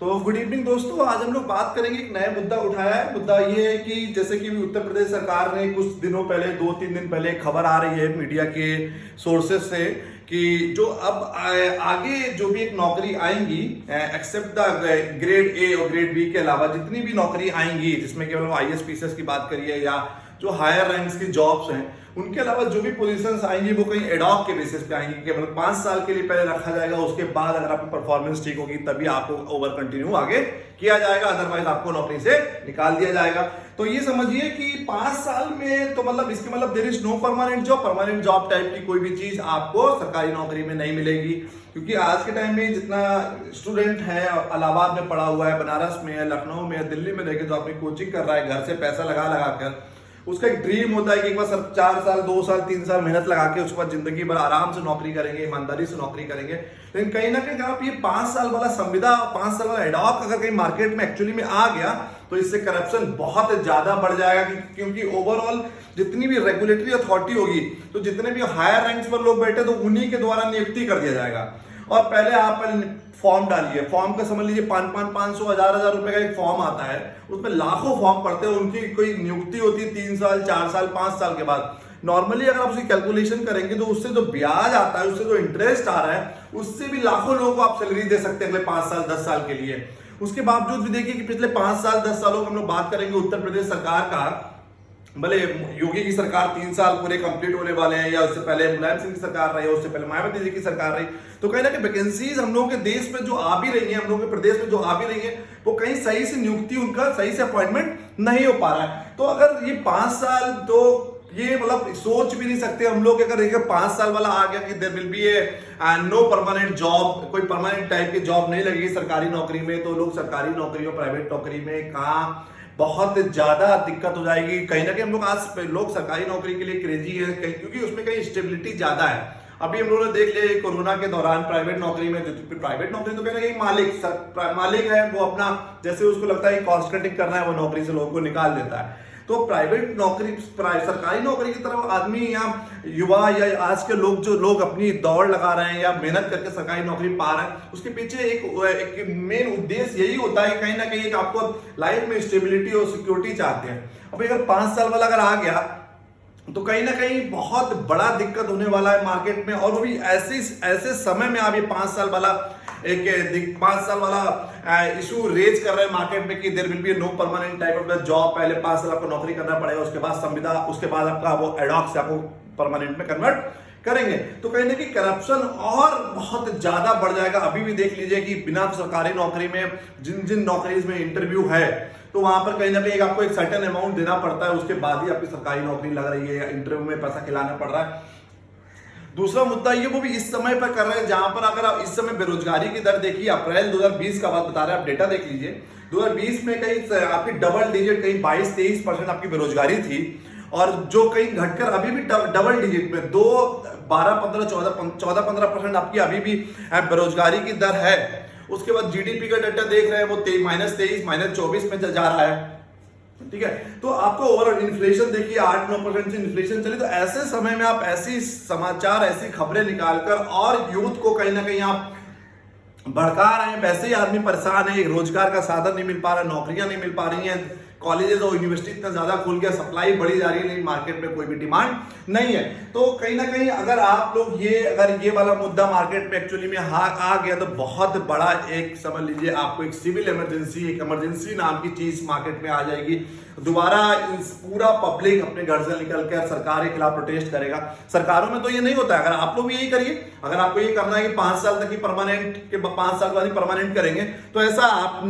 तो good evening दोस्तों, आज हम लोग बात करेंगे, एक नया मुद्दा उठाया है। मुद्दा ये है कि जैसे कि उत्तर प्रदेश सरकार ने कुछ दिनों पहले, 2-3 दिन पहले खबर आ रही है मीडिया के सोर्सेस से कि जो अब आगे जो भी एक नौकरी आएंगी, एक्सेप्ट द ग्रेड ए और ग्रेड बी के अलावा जितनी भी नौकरी आएंगी, जिसमें केवल आईएएस पीसीएस की बात करिए या जो हायर रैंक्स की जॉब्स हैं, उनके अलावा जो भी पोजीशंस आएंगी वो कहीं एडॉक के बेसिस पे आएंगी। केवल 5 साल के लिए पहले रखा जाएगा, उसके बाद अगर आपकी परफॉर्मेंस ठीक होगी तभी आपको ओवर कंटिन्यू आगे किया जाएगा, अदरवाइज आपको नौकरी से निकाल दिया जाएगा। तो ये समझिए कि 5 साल में तो मतलब इसके मतलब there is no permanent job type की कोई भी चीज आपको सरकारी नौकरी में नहीं मिलेगी। क्योंकि आज के टाइम में जितना स्टूडेंट है इलाहाबाद में पढ़ा हुआ है, बनारस में है, लखनऊ में है, दिल्ली में रहकर जो अपनी कोचिंग कर रहा है घर से पैसा लगा लगा कर, उसका एक ड्रीम होता है कि एक बार 4 साल 2 साल 3 साल मेहनत लगा के उसके बाद जिंदगी भर आराम से नौकरी करेंगे, ईमानदारी से नौकरी करेंगे। लेकिन कहीं ना कहीं आप ये 5 साल वाला संविदा, 5 साल वाला एडॉक अगर कहीं मार्केट में एक्चुअली में आ गया तो इससे करप्शन बहुत ज्यादा बढ़ जाएगा। क्योंकि ओवरऑल जितनी भी रेगुलेटरी अथॉरिटी होगी तो जितने भी हायर रैंक्स पर लोग बैठे तो उन्हीं के द्वारा नियुक्ति कर दिया जाएगा। और पहले आप फॉर्म डालिए, फॉर्म का समझ लीजिए 500 1000 रुपए का एक फॉर्म आता है, उसमें लाखों फॉर्म पड़ते हैं, उनकी कोई नियुक्ति होती है 3 साल 4 साल 5 साल के बाद। नॉर्मली अगर आप उसकी कैलकुलेशन करेंगे तो उससे जो ब्याज आता है, उससे जो इंटरेस्ट आ रहा है, उससे भी लाखों लोगों को आप सैलरी दे सकते हैं अगले 5 साल 10 साल के लिए। उसके बावजूद भी देखिए कि पिछले 5 साल 10 सालों हम लोग बात करेंगे उत्तर प्रदेश सरकार का, भले योगी की सरकार 3 साल पूरे कंप्लीट होने वाले हैं, या उससे पहले मुलायम सिंह की सरकार रही, उससे पहले मायावती जी की सरकार रही, तो कहीं ना कहीं वैकेंसीज हम लोगों के देश में जो आ भी रही है, हम लोगों के प्रदेश में जो आ भी रही है, वो कहीं सही से नियुक्ति, उनका सही से अपॉइंटमेंट नहीं हो पा रहा है। तो अगर ये 5 साल, तो ये मतलब सोच भी नहीं सकते हम लोग, अगर देखिए 5 साल वाला आ गया कि there will be no permanent job, कोई परमानेंट टाइप की जॉब नहीं लगेगी सरकारी नौकरी में, तो लोग सरकारी नौकरी और प्राइवेट नौकरी में कहाँ बहुत ज्यादा दिक्कत हो जाएगी। कहीं ना कहीं हम लोग आज लोग सरकारी नौकरी के लिए क्रेजी है क्योंकि उसमें कहीं स्टेबिलिटी ज्यादा है। अभी हम लोगों ने देख लिया कोरोना के दौरान प्राइवेट नौकरी में, प्राइवेट नौकरी तो कहीं ना कहीं मालिक है, वो अपना जैसे उसको लगता है कॉस्ट कटिंग करना है, वो नौकरी से लोगों को निकाल देता है। तो प्राइवेट नौकरी, सरकारी नौकरी की तरफ आदमी या युवा या आज के लोग, जो लोग अपनी दौड़ लगा रहे हैं या मेहनत करके सरकारी नौकरी पा रहे हैं, उसके पीछे एक मेन उद्देश्य यही होता है कहीं ना कहीं आपको लाइफ में स्टेबिलिटी और सिक्योरिटी चाहते हैं। अब अगर 5 साल वाला अगर आ गया तो कहीं ना कहीं बहुत बड़ा दिक्कत होने वाला है मार्केट में, और वो भी ऐसे समय में आप ये 5 साल वाला 5 साल वाला इशू रेज कर रहे हैं मार्केट में कि there will be no permanent type of job. पहले 5 साल आपको नौकरी करना पड़ेगा, उसके बाद संविदा, उसके बाद आपका वो एडॉक से आपको परमानेंट में कन्वर्ट करेंगे। तो कहीं ना कहीं करप्शन और बहुत ज्यादा बढ़ जाएगा। अभी भी देख लीजिए कि बिना सरकारी नौकरी में जिन नौकरीज में इंटरव्यू है, तो वहां पर कहीं ना कहीं आपको एक सर्टेन अमाउंट देना पड़ता है, उसके बाद ही आपकी सरकारी नौकरी लग रही है, या इंटरव्यू में पैसा खिलाना पड़ रहा है। दूसरा मुद्दा ये, वो भी इस समय पर कर रहे हैं जहां पर अगर आप इस समय बेरोजगारी की दर देखिए, अप्रैल 2020 का बात बता रहे हैं, आप डेटा देख लीजिए, 2020 में कहीं आपकी डबल डिजिट, कहीं 22-23% आपकी बेरोजगारी थी, और जो कहीं घटकर अभी भी डबल डिजिट में 14-15% आपकी अभी भी बेरोजगारी की दर है। उसके बाद जीडीपी का डाटा देख रहे हैं, वो -23 -24 में जा रहा है, ठीक है। तो आपको ओवरऑल इन्फ्लेशन देखिए 8-9% से इन्फ्लेशन चली। तो ऐसे समय में आप ऐसी समाचार, ऐसी खबरें निकालकर और यूथ को कहीं ना कहीं आप भड़का रहे हैं। वैसे ही आदमी परेशान है, रोजगार का साधन नहीं मिल पा रहा, नौकरियां नहीं मिल पा रही हैं, कॉलेजेस और यूनिवर्सिटी इतना ज्यादा खुल गया, सप्लाई बढ़ी जा रही है, लेकिन मार्केट में कोई भी डिमांड नहीं है। तो कहीं ना कहीं अगर आप लोग अगर ये वाला मुद्दा मार्केट में एक्चुअली में आ गया तो बहुत बड़ा एक, समझ लीजिए आपको एक सिविल इमरजेंसी, एक इमरजेंसी नाम की चीज मार्केट में आ जाएगी। दोबारा पूरा पब्लिक अपने घर से निकल कर सरकार के खिलाफ प्रोटेस्ट करेगा। सरकारों में तो ये नहीं होता है, अगर आप लोग भी यही करिए, अगर आपको ये करना है कि 5 साल तक ही परमानेंट, के 5 साल बाद ही परमानेंट करेंगे, तो ऐसा आप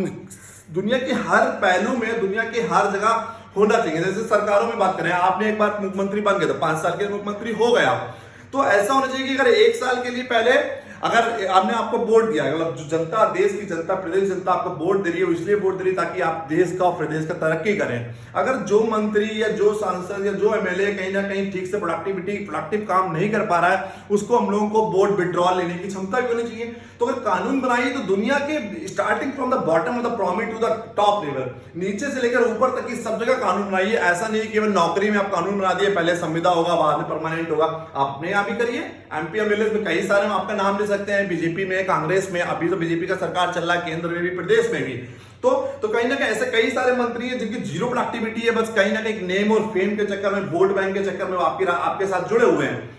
दुनिया के हर पहलू में, दुनिया के हर जगह होना चाहिए। जैसे सरकारों में बात करें, आपने एक बार मुख्यमंत्री बन गए तो 5 साल के मुख्यमंत्री हो गया, तो ऐसा होना चाहिए कि अगर 1 साल के लिए पहले अगर आपने आपको वोट दिया, मतलब जो जनता, देश की जनता, प्रदेश जनता आपको वोट दे रही है, इसलिए वोट दे रही है ताकि आप देश का और प्रदेश का तरक्की करें। अगर जो मंत्री या जो सांसद या जो एमएलए कहीं ना कहीं ठीक से प्रोडक्टिव काम नहीं कर पा रहा है, उसको हम लोगों को वोट विड्रॉल लेने की क्षमता भी होनी चाहिए। तो अगर कानून बनाइए तो दुनिया के starting from the bottom of the pyramid to the top level, नीचे से लेकर ऊपर तक की सब जगह कानून बनाइए। ऐसा नहीं केवल नौकरी में आप कानून बना दिए, पहले संविदा होगा बाद में परमानेंट होगा। आप अपने यहाँ भी करिए, एमपी एमएलए में कई सारे हम आपका नाम ले सकते हैं, बीजेपी में, कांग्रेस में, अभी तो बीजेपी का सरकार चल रहा है केंद्र में भी, प्रदेश में भी। तो कहीं ना कहीं ऐसे कई सारे मंत्री हैं जिनकी जीरो प्रोडक्टिविटी है, बस कहीं ना कहीं नेम और फेम के चक्कर में, वोट बैंक के चक्कर में आपके साथ जुड़े हुए हैं।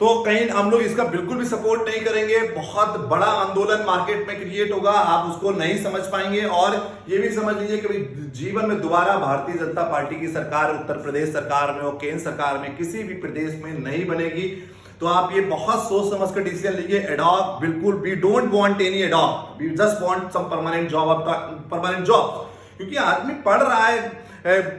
तो कहीं हम लोग इसका बिल्कुल भी सपोर्ट नहीं करेंगे। बहुत बड़ा आंदोलन मार्केट में क्रिएट होगा, आप उसको नहीं समझ पाएंगे। और ये भी समझ लीजिए कि जीवन में दोबारा भारतीय जनता पार्टी की सरकार उत्तर प्रदेश सरकार में और केंद्र सरकार में किसी भी प्रदेश में नहीं बनेगी। तो आप ये बहुत सोच समझ कर डिसीजन लीजिए। एडॉक बिल्कुल, we don't want any ad hoc, we just want some permanent job. क्योंकि आदमी पढ़ रहा है,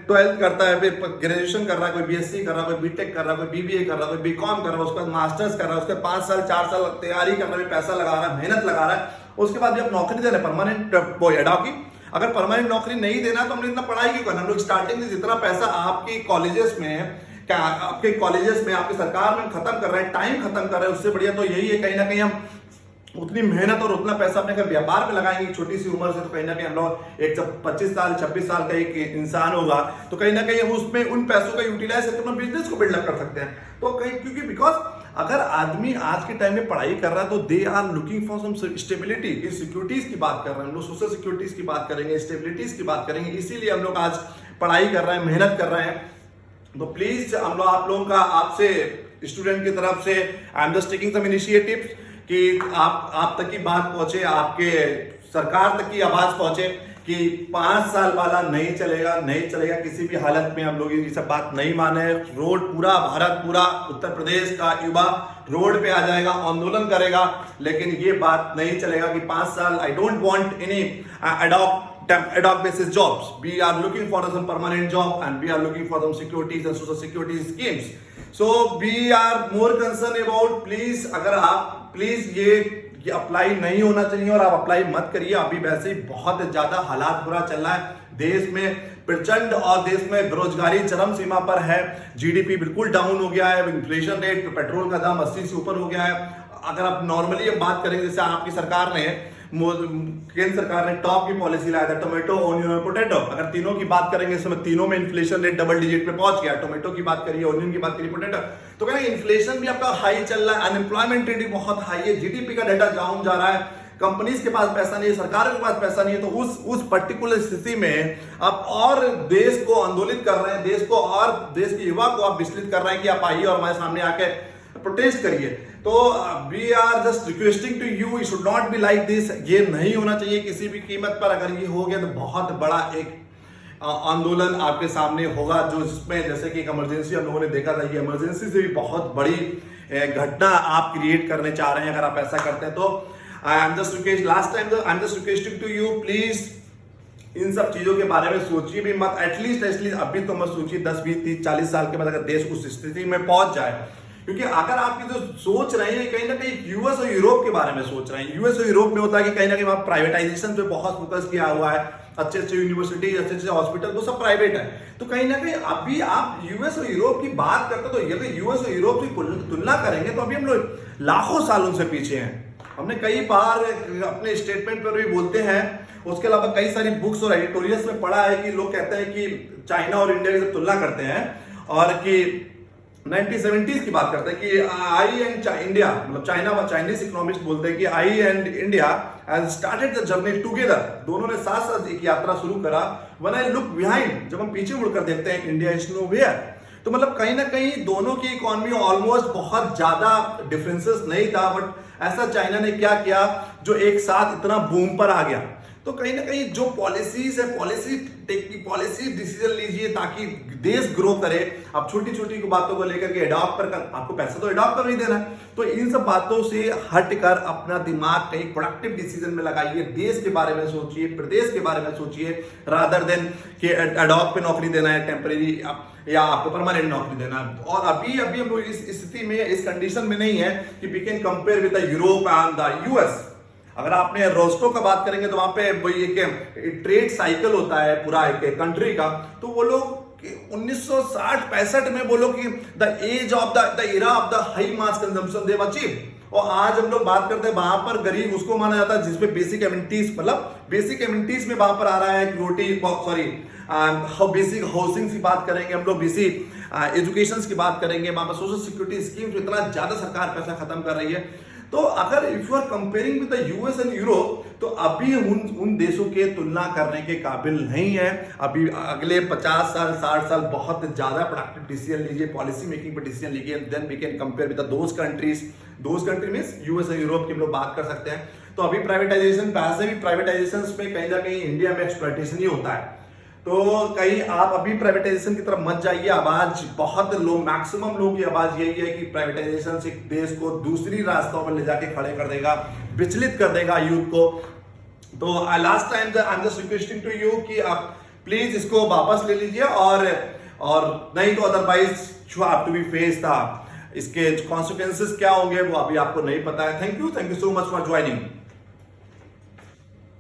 12th करता है, फिर ग्रेजुएशन कर रहा है, कोई बीएससी कर रहा है, कोई बीटेक कर रहा है, कोई बीबीए कर रहा है, कोई बीकॉम कर रहा है, उसके बाद मास्टर्स कर रहा है, उसके 5 साल 4 साल तैयारी करने में पैसा लगा रहा है, मेहनत लगा रहा है, उसके बाद भी आप नौकरी दे रहे हैं परमानेंट एडॉक की। अगर परमानेंट नौकरी नहीं देना तो हमने इतना पढ़ाई क्यों करना? हम लोग स्टार्टिंग से जितना पैसा आपके कॉलेजेस में आपकी सरकार में खत्म कर रहे हैं, टाइम खत्म कर रहे हैं, उससे बढ़िया तो यही है। कहीं ना कहीं हम उतनी मेहनत और उतना पैसा अपने अगर व्यापार में लगाएंगे छोटी सी उम्र से, तो कहीं ना कहीं हम लोग एक जब 25 साल 26 साल का एक इंसान होगा तो कहीं ना कहीं हम उसमें उन पैसों का यूटिलाइज करके अपना बिजनेस को बिल्डअप कर सकते हैं। तो कहीं क्योंकि बिकॉज अगर आदमी आज के टाइम में पढ़ाई कर रहा है तो they are looking for some stability. इस सिक्योरिटीज की बात कर रहे हैं हम लोग, सोशल सिक्योरिटीज की बात करेंगे, स्टेबिलिटीज की बात करेंगे, इसीलिए हम लोग आज पढ़ाई कर रहे हैं, मेहनत कर रहे हैं। तो प्लीज हम लोग आप लोगों का, आपसे स्टूडेंट की तरफ से I am just taking some initiative कि आप तक की बात पहुंचे, आपके सरकार तक की आवाज पहुंचे कि 5 साल वाला नहीं चलेगा किसी भी हालत में। हम लोग ये सब बात नहीं माने। रोड पूरा भारत, पूरा उत्तर प्रदेश का युवा रोड पे आ जाएगा, आंदोलन करेगा, लेकिन ये बात नहीं चलेगा कि 5 साल I don't want any ad hoc basis jobs. We are looking for some permanent job and we are looking for some securities and social security schemes. So we are more concerned about please, अगर आप please ये apply नहीं होना चाहिए और आप apply मत करिए। अभी वैसे ही बहुत ज्यादा हालात बुरा चल रहा है देश में, प्रचंड, और देश में बेरोजगारी चरम सीमा पर है, जीडीपी बिल्कुल डाउन हो गया है, इन्फ्लेशन रेट, पेट्रोल का दाम 80 से ऊपर हो गया है। अगर आप नॉर्मली बात करेंगे, जैसे आपकी सरकार ने, केंद्र सरकार ने टॉप की पॉलिसी लाया था, टोमेटो, ऑनियन और पोटैटो। अगर तीनों की बात करेंगे, इस समय तीनों में इन्फ्लेशन रेट डबल डिजिट पे पहुंच गया। टोमेटो की बात करिए, ऑनियन की बात करिए, पोटैटो, तो कहेंगे इन्फ्लेशन भी आपका हाई चल रहा है, अनएम्प्लॉयमेंट रेट भी बहुत हाई है, जीडीपी का डाटा डाउन जा रहा है, कंपनीज के पास पैसा नहीं है, सरकार के पास पैसा नहीं है। तो उस पर्टिकुलर स्थिति में आप और देश को आंदोलित कर रहे हैं, देश को और देश के युवा को आप विचलित कर रहे हैं कि आप आइए और हमारे सामने आके प्रोटेस्ट करिए। तो we are just requesting to you, it should not be like this. ये नहीं होना चाहिए किसी भी कीमत पर। अगर ये हो गया तो बहुत बड़ा एक आंदोलन आपके सामने होगा, जो जिसमें जैसे कि एक इमरजेंसी हम लोगों ने देखा था, ये इमरजेंसी से भी बहुत बड़ी घटना आप क्रिएट करने चाह रहे हैं अगर आप ऐसा करते हैं। तो I am just requesting to you, please इन सब चीजों के बारे में सोचिए भी मत। एटलीस्ट अभी तो मत सोचिए 10, 20, 30, 40 साल के बाद अगर देश उस स्थिति में पहुंच जाए। क्योंकि अगर आपकी जो सोच रहे हैं कहीं ना कहीं यूएस और यूरोप के बारे में सोच रहे हैं। यूएस और यूरोप में होता है कि कहीं ना कहीं वहां प्राइवेटाइजेशन पे बहुत फोकस किया हुआ है, अच्छे अच्छे यूनिवर्सिटी, अच्छे अच्छे हॉस्पिटल, वो सब प्राइवेट है। तो कहीं ना कहीं अभी आप यूएस और यूरोप की बात करते तो ये यूएस और यूरोप की तुलना करेंगे तो अभी हम लोग लाखों सालों से पीछे हैं। हमने कई बार अपने स्टेटमेंट पर भी बोलते हैं, उसके अलावा कई सारी बुक्स और एडिटोरियल्स में पढ़ा है कि लोग कहते हैं कि चाइना और इंडिया की तुलना करते हैं और कि 1970s की बात करते हैं कि आई एंड इंडिया, मतलब चाइना व चाइनीज इकोनॉमिस्ट बोलते हैं कि I and India has started the journey together. दोनों ने साथ साथ एक यात्रा शुरू करा। व्हेन आई लुक बिहाइंड, जब हम पीछे मुड़कर देखते हैं, इंडिया इज नोवेयर। तो मतलब कहीं ना कहीं दोनों की इकोनॉमी ऑलमोस्ट बहुत ज्यादा डिफरेंसेस नहीं था, बट ऐसा चाइना ने क्या किया जो एक साथ इतना बूम पर आ गया। तो कहीं ना कहीं जो पॉलिसीज है, पॉलिसी डिसीजन लीजिए ताकि देश ग्रो करे। आप छोटी छोटी बातों को लेकर के एडॉप्ट पर आपको पैसा तो एडॉप्ट कर ही देना है, तो इन सब बातों से हटकर अपना दिमाग कहीं प्रोडक्टिव डिसीजन में लगाइए। देश के बारे में सोचिए, प्रदेश के बारे में सोचिए, रादर देन कि एडॉप्ट पे नौकरी देना है टेम्परेरी या आपको परमानेंट नौकरी देना है। और अभी हम लोग इस स्थिति में, इस कंडीशन में नहीं है कि we can compare with the Europe and the US. अगर आपने रोस्टो का बात करेंगे तो वहां पे वही एक ट्रेड साइकिल होता है पूरा एक कंट्री का। तो वो लोग 1960-65 में बोलो कि the age of the era of the high mass consumption they achieve. और आज हम लोग बात करते हैं वहां पर गरीब उसको माना जाता है जिसपे बेसिक एमिनिटीज, मतलब बेसिक एमिनिटीज में वहां पर आ रहा है कि रोटी, सॉरी बेसिक हाउसिंग की बात करेंगे हम लोग, बेसिक एजुकेशन की बात करेंगे, वहां पर सोशल सिक्योरिटी स्कीम जो इतना ज्यादा सरकार पैसा खत्म कर रही है। तो अगर if you are comparing with the US and Europe, तो अभी उन देशों के तुलना करने के काबिल नहीं है। अभी अगले 50 साल 60 साल बहुत ज्यादा प्रोडक्टिव डिसीजन लीजिए, पॉलिसी मेकिंग पर डिसीजन लीजिए, then we can compare with those country means US and Europe की हम लोग बात कर सकते हैं। तो अभी प्राइवेटाइजेशन, वैसे भी प्राइवेटाइजेशन में कहीं ना कहीं इंडिया में एक्सप्लॉयटेशन ही होता है। तो कहीं आप अभी प्राइवेटाइजेशन की तरफ मत जाइए। आवाज बहुत लोग, मैक्सिमम लोगों की आवाज यही है कि प्राइवेटाइजेशन से देश को दूसरी रास्तों पर ले जाके खड़े कर देगा, विचलित कर देगा यूथ को। तो last time I am just requesting to you कि आप प्लीज इसको वापस ले लीजिए, और नहीं तो otherwise you have to be face था, इसके कॉन्सिक्वेंसेस क्या होंगे वो अभी आपको नहीं पता है। Thank you so much for joining.